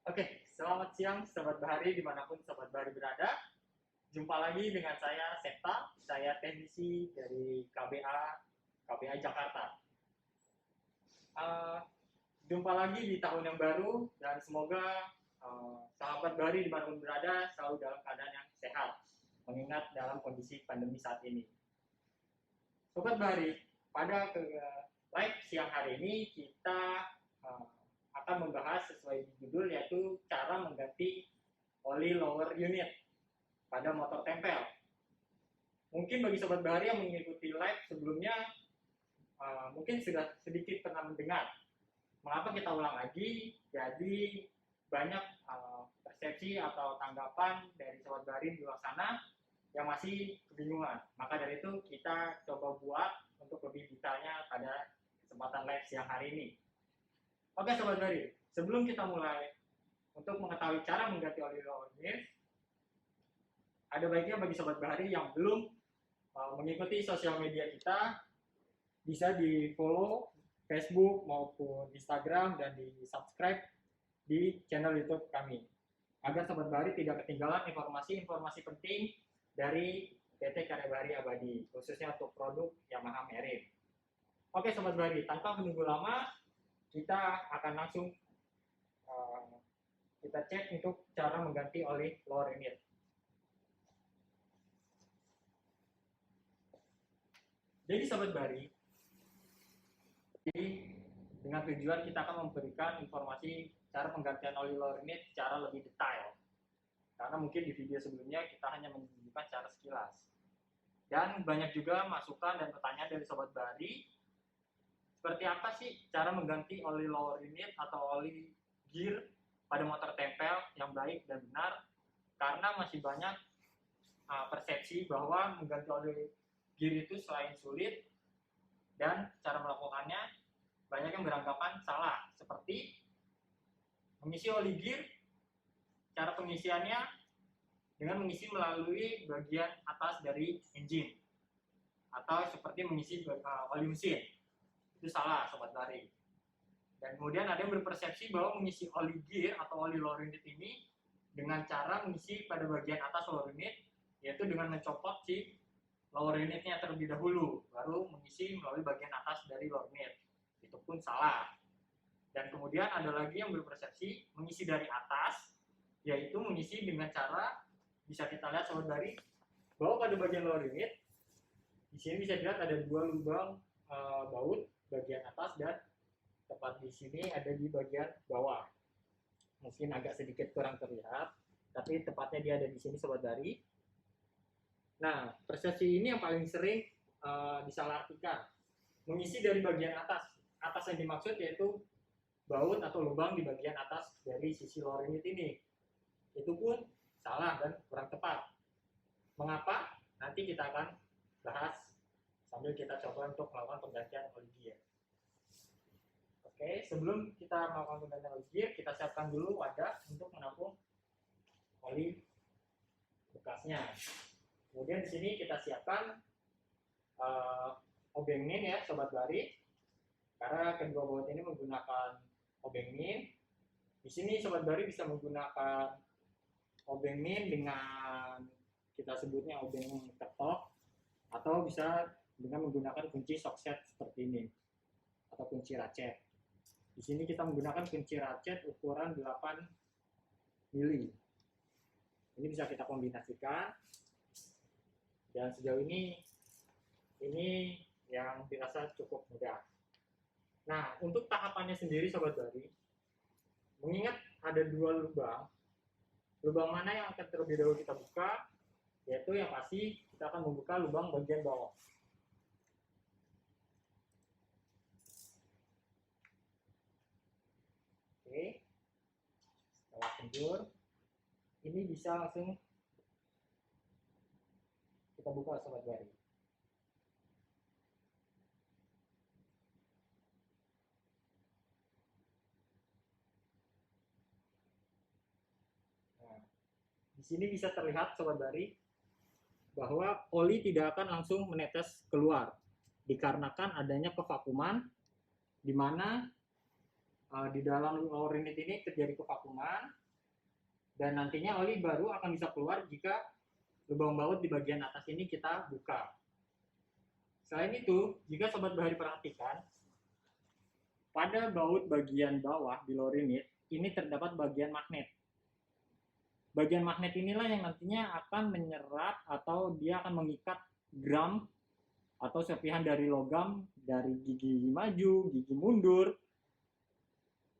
Oke, selamat siang Sobat Bahari dimanapun Sobat Bahari berada. Jumpa lagi dengan saya Septa, saya teknisi dari KBA Jakarta. Uh, Jumpa lagi di tahun yang baru dan semoga sahabat Bahari dimanapun berada selalu dalam keadaan yang sehat, mengingat dalam kondisi pandemi saat ini. Sobat Bahari, pada live siang hari ini kita uh, akan membahas sesuai judul yaitu cara mengganti oli lower unit pada motor tempel. Mungkin bagi sobat bahari yang mengikuti live sebelumnya mungkin sudah sedikit pernah mendengar. Mengapa kita ulang lagi? Jadi banyak persepsi atau tanggapan dari sobat bahari di luar sana yang masih kebingungan. Maka dari itu kita coba buat untuk lebih detailnya pada kesempatan live siang hari ini. Oke sobat bahari, sebelum kita mulai untuk mengetahui cara mengganti oli lower unit, ada baiknya bagi sobat bahari yang belum mengikuti sosial media kita, bisa di follow Facebook maupun Instagram dan di subscribe di channel YouTube kami, agar sobat bahari tidak ketinggalan informasi-informasi penting dari PT Karya Bahari Abadi, khususnya untuk produk Yamaha Merin. Oke sobat bahari, tanpa menunggu lama, kita akan langsung kita cek untuk cara mengganti oli lower unit. Jadi sobat bahari, dengan tujuan kita akan memberikan informasi cara penggantian oli lower unit secara lebih detail. Karena mungkin di video sebelumnya kita hanya menunjukkan secara sekilas. Dan banyak juga masukan dan pertanyaan dari sobat bahari, seperti apa sih cara mengganti oli lower unit atau oli gear pada motor tempel yang baik dan benar, karena masih banyak persepsi bahwa mengganti oli gear itu selain sulit dan cara melakukannya banyak yang beranggapan salah, seperti mengisi oli gear, cara pengisiannya dengan mengisi melalui bagian atas dari engine, atau seperti mengisi oli mesin. Itu salah sobat bahari. Dan kemudian ada yang berpersepsi bahwa mengisi oli gear atau oli lower unit ini dengan cara mengisi pada bagian atas lower unit, yaitu dengan mencopot si lower unitnya terlebih dahulu, baru mengisi melalui bagian atas dari lower unit. Itu pun salah. Dan kemudian ada lagi yang berpersepsi mengisi dari atas, yaitu mengisi dengan cara, bisa kita lihat sobat bahari, bahwa pada bagian lower unit, di sini bisa dilihat ada dua lubang baut, bagian atas dan tepat di sini ada di bagian bawah. Mungkin agak sedikit kurang terlihat, tapi tepatnya dia ada di sini sobat bahari. Nah, persepsi ini yang paling sering disalahartikan. Mengisi dari bagian atas. Atas yang dimaksud yaitu baut atau lubang di bagian atas dari sisi lower unit ini. Itu pun salah dan kurang tepat. Mengapa? Nanti kita akan bahas sambil kita coba untuk melakukan penggantian oli gear. Oke, sebelum kita melakukan penggantian oli gear, kita siapkan dulu wadah untuk menampung oli bekasnya. Kemudian di sini kita siapkan obeng min ya sobat bahari, karena kedua baut ini menggunakan obeng min. Di sini sobat bahari bisa menggunakan obeng min dengan kita sebutnya obeng ketok, atau bisa dengan menggunakan kunci socket seperti ini atau kunci ratchet. Di sini kita menggunakan kunci ratchet ukuran 8 mili. Ini bisa kita kombinasikan. Dan sejauh ini yang dirasa cukup mudah. Nah, untuk tahapannya sendiri sobat bahari, mengingat ada dua lubang mana yang akan terlebih dahulu kita buka, yaitu yang pasti kita akan membuka lubang bagian bawah. Oke, setelah kendur, ini bisa langsung kita buka sobat bahari. Nah, di sini bisa terlihat sobat bahari bahwa oli tidak akan langsung menetes keluar dikarenakan adanya kevakuman di mana di dalam lower unit ini terjadi kevakuman, dan nantinya oli baru akan bisa keluar jika lubang baut di bagian atas ini kita buka. Selain itu, jika Sobat Bahari perhatikan, pada baut bagian bawah di lower unit ini terdapat bagian magnet. Bagian magnet inilah yang nantinya akan menyerap atau dia akan mengikat gram atau serpihan dari logam dari gigi maju, gigi mundur,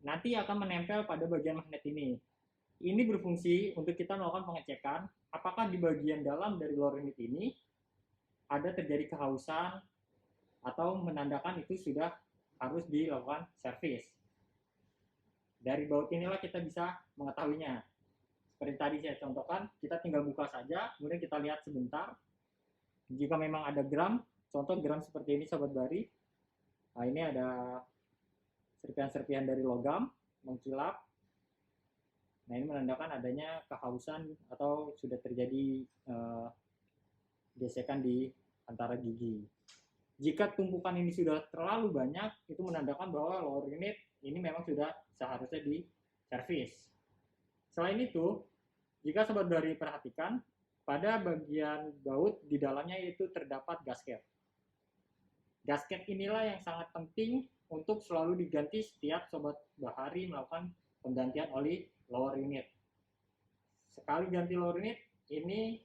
nanti akan menempel pada bagian magnet ini. Ini berfungsi untuk kita melakukan pengecekan apakah di bagian dalam dari lower unit ini ada terjadi kehausan atau menandakan itu sudah harus dilakukan servis. Dari baut inilah kita bisa mengetahuinya. Seperti tadi saya contohkan, kita tinggal buka saja, kemudian kita lihat sebentar. Jika memang ada gram, contoh gram seperti ini Sobat Bahari, nah ini ada serpihan-serpihan dari logam mengkilap. Nah ini menandakan adanya kehausan atau sudah terjadi gesekan di antara gigi. Jika tumpukan ini sudah terlalu banyak, itu menandakan bahwa lower unit ini memang sudah seharusnya diservis. Selain itu, jika Sobat Bahari perhatikan, pada bagian baut di dalamnya itu terdapat gasket. Gasket inilah yang sangat penting untuk selalu diganti setiap Sobat Bahari melakukan penggantian oli lower unit. Sekali ganti lower unit, ini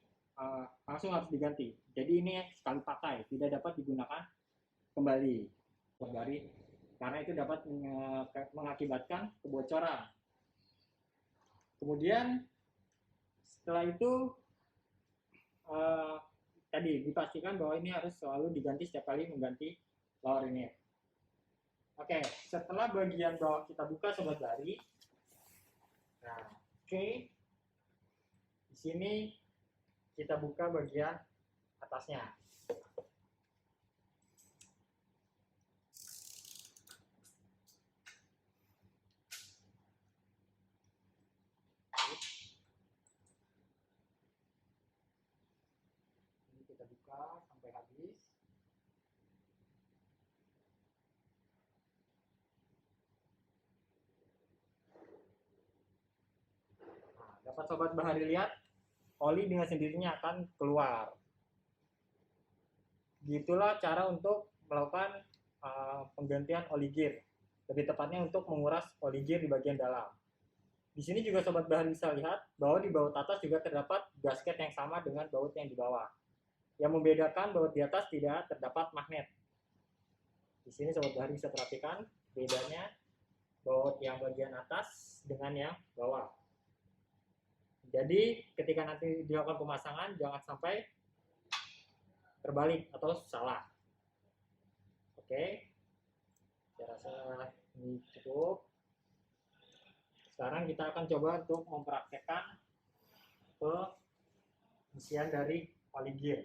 langsung harus diganti. Jadi ini sekali pakai, tidak dapat digunakan kembali karena itu dapat mengakibatkan kebocoran. Kemudian setelah itu tadi dipastikan bahwa ini harus selalu diganti setiap kali mengganti lower unit. Oke, setelah bagian bawah kita buka Sobat Bahari, nah di sini kita buka bagian atasnya. Ini kita buka sampai habis. Nah, dapat Sobat Bahari lihat, oli dengan sendirinya akan keluar. Gitulah cara untuk melakukan penggantian oli gear. Lebih tepatnya untuk menguras oli gear di bagian dalam. Di sini juga Sobat Bahari bisa lihat bahwa di baut atas juga terdapat gasket yang sama dengan baut yang di bawah. Yang membedakan baut di atas tidak terdapat magnet. Di sini Sobat Bahari bisa perhatikan bedanya baut yang bagian atas dengan yang bawah. Jadi ketika nanti dilakukan pemasangan jangan sampai terbalik atau salah. Oke, saya rasa ini cukup. Sekarang kita akan coba untuk mempraktekkan pengisian dari oli gear.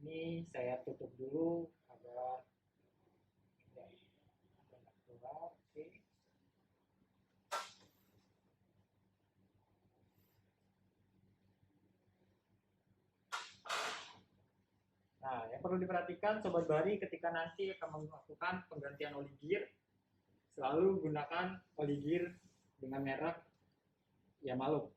Ini saya tutup dulu agar tidak keluar. Oke. Nah, yang perlu diperhatikan Sobat Bahari ketika nanti akan melakukan penggantian oli gear, selalu gunakan oli gear dengan merek Yamalup.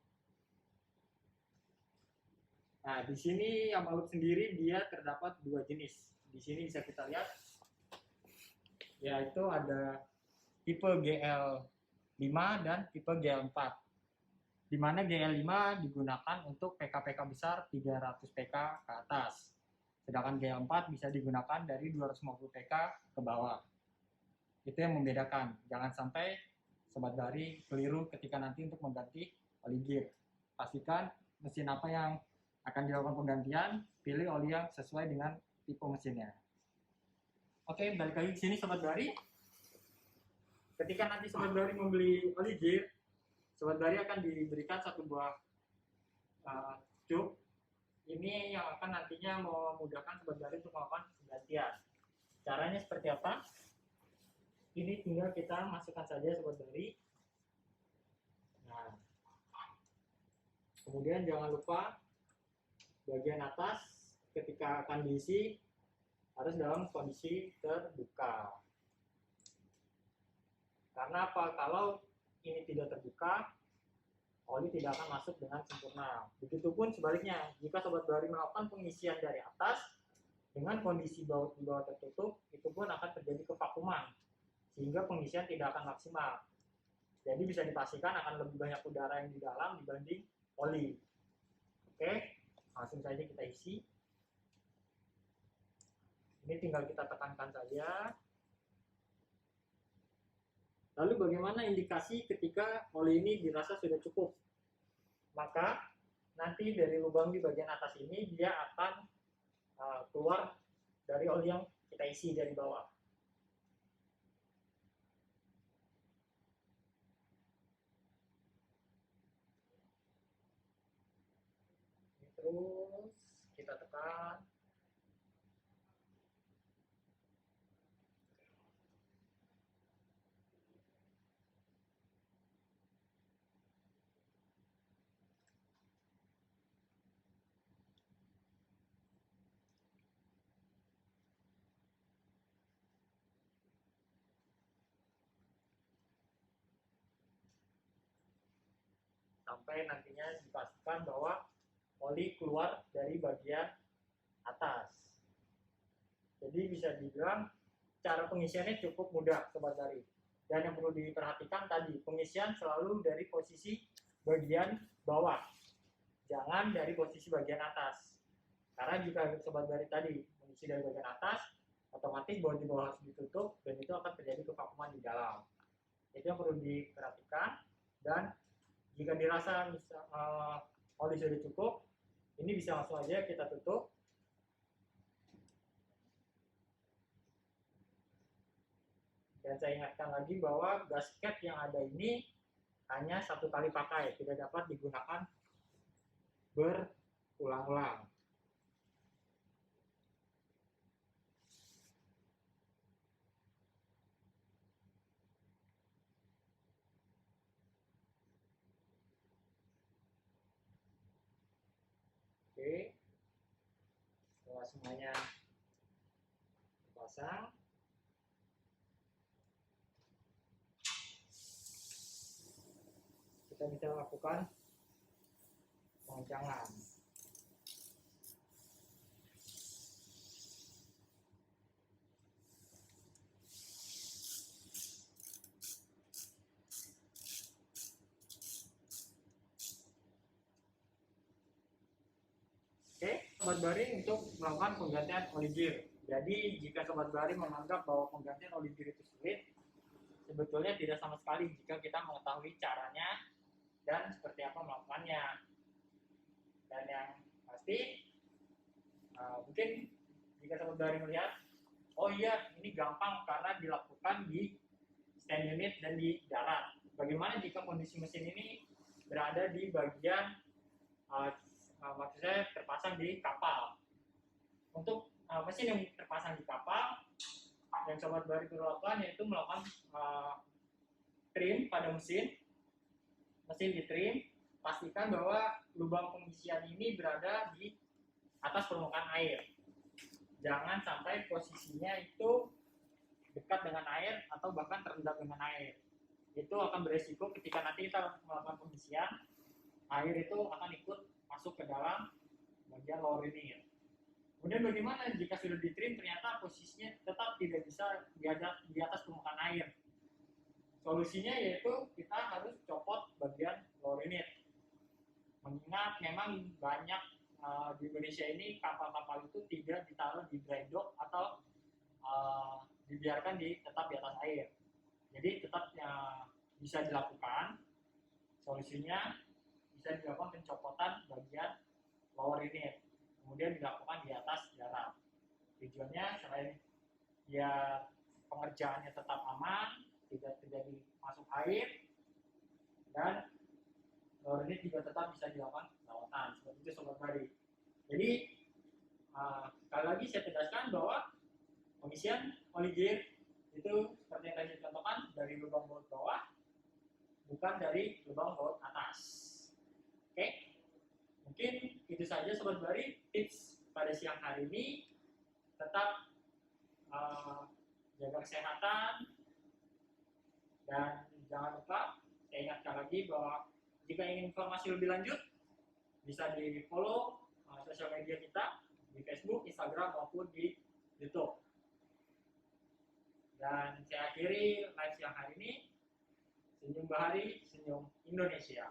Nah, di sini Yamalup sendiri dia terdapat dua jenis. Di sini bisa kita lihat, yaitu ada tipe GL5 dan tipe GL4. Di mana GL5 digunakan untuk PK-PK besar 300 PK ke atas. Sedangkan GL4 bisa digunakan dari 250 PK ke bawah. Itu yang membedakan. Jangan sampai Sobat Bahari keliru ketika nanti untuk mengganti oli gear. Pastikan mesin apa yang akan dilakukan penggantian, pilih oli yang sesuai dengan tipe mesinnya. Oke, balik lagi ke sini Sobat Bahari. Ketika nanti Sobat Bahari membeli oli gear, Sobat Bahari akan diberikan satu buah tube ini yang akan nantinya memudahkan sobat bari untuk melakukan penggantian. Caranya seperti apa? Ini tinggal kita masukkan saja sobat bari. Nah, kemudian jangan lupa bagian atas ketika akan diisi harus dalam kondisi terbuka. Karena apa? Kalau ini tidak terbuka, oli tidak akan masuk dengan sempurna. Begitupun sebaliknya, jika sobat bari melakukan pengisian dari atas dengan kondisi baut di bawah tertutup, itu pun akan terjadi kevakuman, sehingga pengisian tidak akan maksimal. Jadi bisa dipastikan akan lebih banyak udara yang di dalam dibanding oli. Oke, langsung saja kita isi. Ini tinggal kita tekankan saja. Lalu bagaimana indikasi ketika oli ini dirasa sudah cukup? Maka nanti dari lubang di bagian atas ini dia akan keluar dari oli yang kita isi dari bawah. Terus kita tekan. Sampai nantinya dipastikan bahwa oli keluar dari bagian atas. Jadi bisa dibilang cara pengisiannya cukup mudah sobat bari. Dan yang perlu diperhatikan tadi, pengisian selalu dari posisi bagian bawah, jangan dari posisi bagian atas. Karena jika sobat bari tadi mengisi dari bagian atas, otomatis baut di bawah harus ditutup dan itu akan terjadi kevakuman di dalam. Itu yang perlu diperhatikan. Dan jika dirasa oli sudah cukup, ini bisa langsung aja kita tutup. Dan saya ingatkan lagi bahwa gasket yang ada ini hanya satu kali pakai, tidak dapat digunakan berulang-ulang. Oke, setelah semuanya dipasang, kita bisa lakukan pengencangan. Oke, sobat bari untuk melakukan penggantian oli gear. Jadi jika sobat bari menganggap bahwa penggantian oli gear itu sulit, sebetulnya tidak sama sekali jika kita mengetahui caranya dan seperti apa melakukannya. Dan yang pasti mungkin jika sobat bari melihat, oh iya ini gampang karena dilakukan di stand unit dan di darat. Bagaimana jika kondisi mesin ini berada di bagian maksud saya terpasang di kapal? Untuk mesin yang terpasang di kapal, yang sobat bari perlu lakukan yaitu melakukan trim pada mesin di trim, pastikan bahwa lubang pengisian ini berada di atas permukaan air. Jangan sampai posisinya itu dekat dengan air atau bahkan terendam dengan air. Itu akan beresiko ketika nanti kita melakukan pengisian, air itu akan ikut masuk ke dalam bagian lower ini. Kemudian bagaimana jika sudah ditrim ternyata posisinya tetap tidak bisa di atas permukaan air? Solusinya yaitu kita harus copot bagian lower unit. Mengingat memang banyak di Indonesia ini kapal-kapal itu tidak ditaruh di dry dock atau dibiarkan tetap di atas air. Jadi tetap bisa dilakukan. Solusinya bisa dilakukan pencopotan bagian lower unit, kemudian dilakukan di atas darat. Tujuannya selain biar pengerjaannya tetap aman, tidak terjadi masuk air, dan lower unit juga tetap bisa dilakukan perawatan. Seperti itu sobat bari. Jadi sekali lagi saya tegaskan bahwa pengisian oli gear itu seperti yang tadi saya contohkan dari lubang baut bawah, bukan dari lubang baut atas. Oke, mungkin itu saja Sobat Bari tips pada siang hari ini. Tetap jaga kesehatan, dan jangan lupa saya ingatkan lagi bahwa jika ingin informasi lebih lanjut bisa di follow sosial media kita di Facebook, Instagram maupun di YouTube. Dan saya akhiri live siang hari ini. Senyum Bahari, senyum Indonesia.